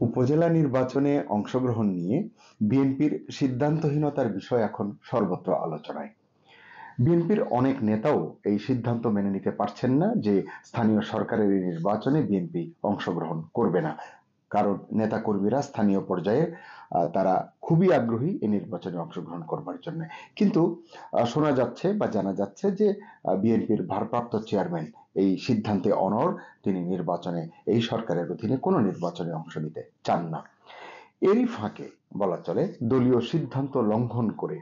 উপজেলা নির্বাচনে অংশগ্রহণ নিয়ে বিএনপির সিদ্ধান্তহীনতার বিষয় এখন সর্বত্র আলোচনায়। বিএনপির অনেক নেতাও এই সিদ্ধান্ত মেনে নিতে পারছেন না যে স্থানীয় সরকারের এই নির্বাচনে বিএনপি অংশগ্রহণ করবে না, কারণ নেতাকর্মীরা স্থানীয় পর্যায়ে তারা খুবই আগ্রহী এই নির্বাচনে অংশগ্রহণ করবার জন্য। কিন্তু শোনা যাচ্ছে বা জানা যাচ্ছে যে বিএনপির ভারপ্রাপ্ত চেয়ারম্যান এই সিদ্ধান্তে অনড়, তিনি নির্বাচনে, এই সরকারের অধীনে কোনো নির্বাচনে অংশ নিতে চান না। এরই ফাঁকে বলা চলে দলীয় সিদ্ধান্ত লঙ্ঘন করে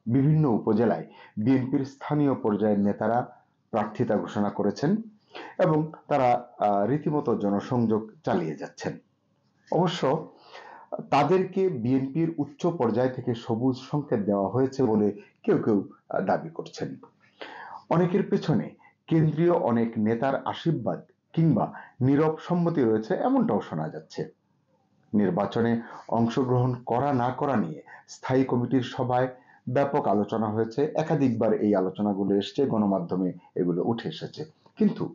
বিভিন্ন উপজেলায় বিএনপির স্থানীয় পর্যায়ের নেতারা প্রার্থিতা ঘোষণা করেছেন এবং তারা রীতিমতো জনসংযোগ চালিয়ে যাচ্ছেন। অবশ্য তাদেরকে বিএনপির উচ্চ পর্যায় থেকে সবুজ সংকেত দেওয়া হয়েছে বলে কেউ কেউ দাবি করছেন। অনেকের পেছনে কেন্দ্রীয় অনেক নেতার আশীর্বাদ কিংবা নীরব সম্মতি রয়েছে, এমনটাও শোনা যাচ্ছে। নির্বাচনে অংশগ্রহণ করা না করা নিয়ে স্থায়ী কমিটির সভায় ব্যাপক আলোচনা হয়েছে। একাধিকবার এই আলোচনাগুলো এসছে, গণমাধ্যমে এগুলো উঠে এসেছে। কিন্তু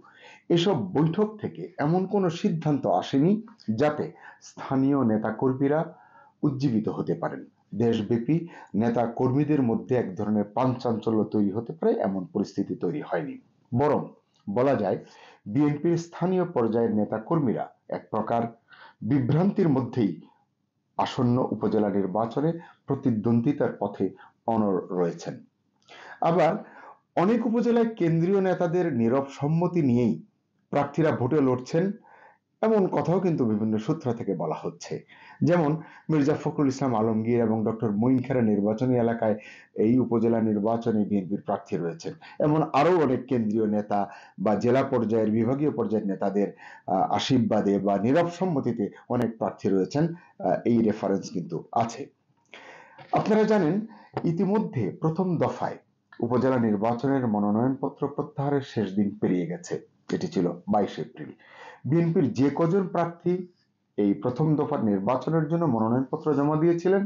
এসব বৈঠক থেকে এমন কোনো সিদ্ধান্ত আসেনি যাতে স্থানীয় নেতাকর্মীরা উজ্জীবিত হতে পারেন। দেশব্যাপী নেতা কর্মীদের মধ্যে এক ধরনের পাঞ্চাঞ্চল্য তৈরি হতে পারে, এমন পরিস্থিতি তৈরি হয়নি। বরং বলা যায় বিএনপির স্থানীয় পর্যায়ের নেতা কর্মীরা এক প্রকার বিভ্রান্তির মধ্যেই আসন্ন উপজেলা নির্বাচনে প্রতিদ্বন্দ্বিতার পথে অনড় রয়েছেন। আবার অনেক উপজেলায় কেন্দ্রীয় নেতাদের নীরব সম্মতি নিয়েই প্রার্থীরা ভোটে লড়ছেন, এমন কথাও কিন্তু বিভিন্ন সূত্র থেকে বলা হচ্ছে। যেমন মির্জা ফখরুল ইসলাম আলমগীর এবং ডক্টর মঈন খাঁর নির্বাচনী এলাকায় এই উপজেলা নির্বাচনে বিএনপির প্রার্থী রয়েছেন। এমন আরো অনেক কেন্দ্রীয় নেতা বা জেলা পর্যায়ের, বিভাগীয় পর্যায়ের নেতাদের আশীর্বাদে বা নীরব সম্মতিতে অনেক প্রার্থী রয়েছেন, এই রেফারেন্স কিন্তু আছে। আপনারা জানেন ইতিমধ্যে প্রথম দফায় উপজেলা নির্বাচনের মনোনয়নপত্র প্রত্যাহারের শেষ দিন পেরিয়ে গেছে। এটি ছিল 22 এপ্রিল। বিএনপির যে কজন প্রার্থী এই প্রথম দফার নির্বাচনের জন্য মনোনয়নপত্র জমা দিয়েছিলেন,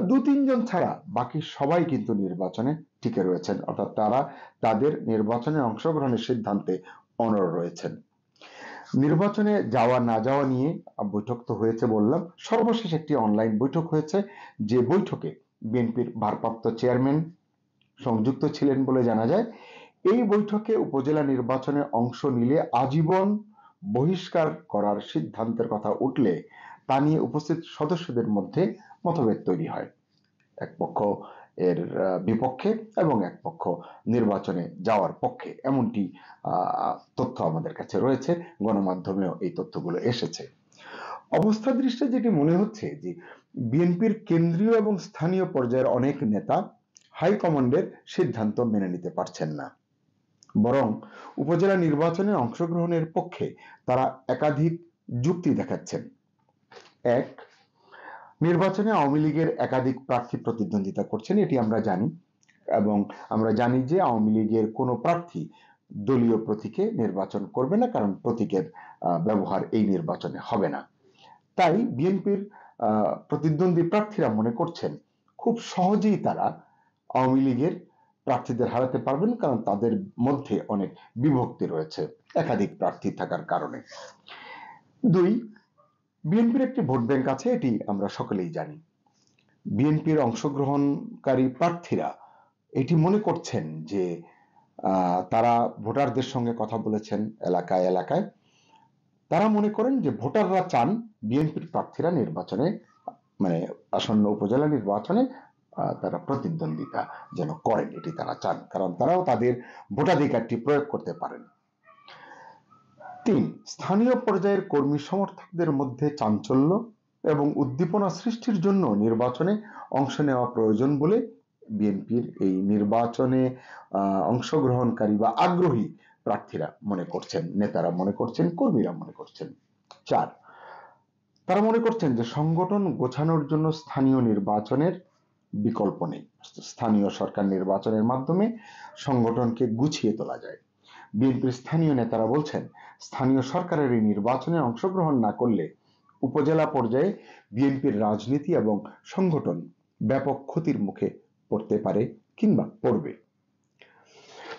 দু তিনজন ছাড়া বাকি সবাই কিন্তু নির্বাচনে টিকে রয়েছেন, অর্থাৎ তারা তাদের নির্বাচনে অংশগ্রহণের সিদ্ধান্তে অনড় রয়েছেন। নির্বাচনে যাওয়া না যাওয়া নিয়ে বৈঠক তো হয়েছে বললাম, সর্বশেষ একটি অনলাইন বৈঠক হয়েছে, যে বৈঠকে বিএনপির ভারপ্রাপ্ত চেয়ারম্যান সংযুক্ত ছিলেন বলে জানা যায়। এই বৈঠকে উপজেলা নির্বাচনে অংশ নিলে আজীবন বহিষ্কার করার সিদ্ধান্তের কথা উঠলে তা নিয়ে উপস্থিত সদস্যদের মধ্যে মতভেদ তৈরি হয়। এক পক্ষ এর বিপক্ষে এবং এক পক্ষ নির্বাচনে যাওয়ার পক্ষে, এমনটি তথ্য আমাদের কাছে রয়েছে, গণমাধ্যমেও এই তথ্যগুলো এসেছে। অবস্থা দৃষ্টে যেটি মনে হচ্ছে যে বিএনপির কেন্দ্রীয় এবং স্থানীয় পর্যায়ের অনেক নেতা হাইকমান্ডের সিদ্ধান্ত মেনে নিতে পারছেন না, বরং উপজেলা নির্বাচনে অংশগ্রহণের পক্ষে তারা একাধিক যুক্তি দেখাচ্ছেন। এক, নির্বাচনে আওয়ামী লীগের একাধিক প্রার্থী প্রতিদ্বন্দ্বিতা করছেন, এটি আমরা জানি, এবং আমরা জানি যে আওয়ামী লীগের কোনো প্রার্থী দলীয় প্রতীকে নির্বাচন করবে না, কারণ প্রতীকের ব্যবহার এই নির্বাচনে হবে না। তাই বিএনপির প্রতিদ্বন্দ্বী প্রার্থীরা মনে করছেন খুব সহজেই তারা আওয়ামী লীগের প্রার্থীদের হারাতে পারবেন, কারণ তাদের মধ্যে অনেক বিভক্তি রয়েছে একাধিক প্রার্থী থাকার কারণে। দুই, বিএনপির একটি ভোট ব্যাংক আছে, এটি আমরা সকলেই জানি। বিএনপির অংশগ্রহণকারী প্রার্থীরা এটি মনে করছেন যে তারা ভোটারদের সঙ্গে কথা বলেছেন এলাকায় এলাকায়, তারা মনে করেন যে ভোটাররা চান বিএনপির প্রার্থীরা নির্বাচনে, মানে আসন্ন উপজেলা নির্বাচনে তারা প্রতিদ্বন্দ্বিতা যেন করেন, এটি তারা চান, কারণ তারাও তাদের ভোটাধিকারটি প্রয়োগ করতে পারেন। তিন, স্থানীয় পর্যায়ের কর্মী সমর্থকদের মধ্যে চাঞ্চল্য এবং উদ্দীপনা সৃষ্টির জন্য নির্বাচনে অংশ নেওয়া প্রয়োজন বলে বিএনপির এই নির্বাচনে অংশগ্রহণকারী বা আগ্রহী প্রার্থীরা মনে করছেন, নেতারা মনে করছেন, কর্মীরা মনে করছেন। চার, তারা মনে করছেন যে সংগঠন গোছানোর জন্য স্থানীয় নির্বাচনের বিকল্প নেই। স্থানীয় সরকার নির্বাচনের মাধ্যমে সংগঠনকে গুছিয়ে তোলা যায়। বিএনপির স্থানীয় নেতারা বলছেন স্থানীয় সরকারের এই নির্বাচনে অংশগ্রহণ না করলে উপজেলা পর্যায়ে বিএনপির রাজনীতি এবং সংগঠন ব্যাপক ক্ষতির মুখে পড়তে পারে কিংবা পড়বে।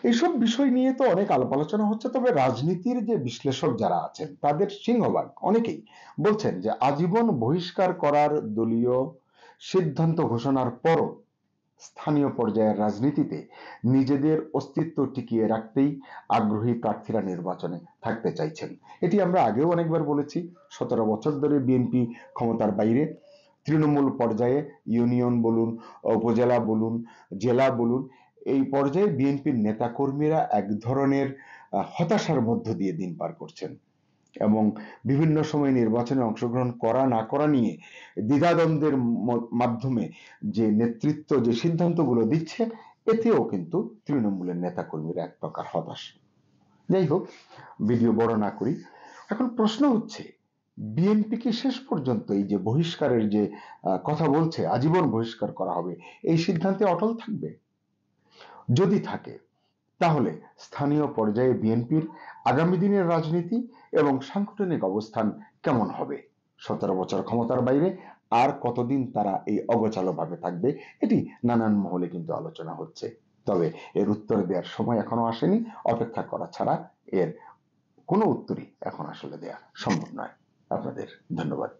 এইসব বিষয় নিয়ে তো অনেক আলাপ আলোচনা হচ্ছে, তবে রাজনীতির যে বিশ্লেষক যারা আছেন তাদের সিংহভাগ অনেকেই বলছেন যে আজীবন বহিষ্কার করার দলীয় সিদ্ধান্ত ঘোষণার পরও স্থানীয় পর্যায়ের রাজনীতিতে নিজেদের অস্তিত্ব টিকিয়ে রাখতেই আগ্রহী প্রার্থীরা নির্বাচনে থাকতে চাইছেন। এটি আমরা আগেও অনেকবার বলেছি। 17 বছর ধরে বিএনপি ক্ষমতার বাইরে, তৃণমূল পর্যায়ে ইউনিয়ন বলুন, উপজেলা বলুন, জেলা বলুন, এই পর্যায়ে বিএনপির নেতাকর্মীরা এক ধরনের হতাশার মধ্য দিয়ে দিন পার করছেন এবং বিভিন্ন সময় নির্বাচনে অংশগ্রহণ করা না করা নিয়ে দ্বিধাদ্বন্দ্বের মাধ্যমে যে নেতৃত্ব যে সিদ্ধান্তগুলো দিচ্ছে, এতেও কিন্তু তৃণমূলের নেতাকর্মীরা এক প্রকার হতাশ। যাই হোক, ভিডিও বড় না করি। এখন প্রশ্ন হচ্ছে, বিএনপি কি শেষ পর্যন্ত এই যে বহিষ্কারের যে কথা বলছে, আজীবন বহিষ্কার করা হবে, এই সিদ্ধান্তে অটল থাকবে? যদি থাকে, তাহলে স্থানীয় পর্যায়ে বিএনপির আগামী দিনের রাজনীতি এবং সাংগঠনিক অবস্থান কেমন হবে? 17 বছর ক্ষমতার বাইরে আর কতদিন তারা এই অগোছালো ভাবে থাকবে, এটি নানান মহলে কিন্তু আলোচনা হচ্ছে। তবে এর উত্তর দেওয়ার সময় এখনো আসেনি। অপেক্ষা করা ছাড়া এর কোনো উত্তরই এখন আসলে দেয়া সম্ভব নয়। আপনাদের ধন্যবাদ।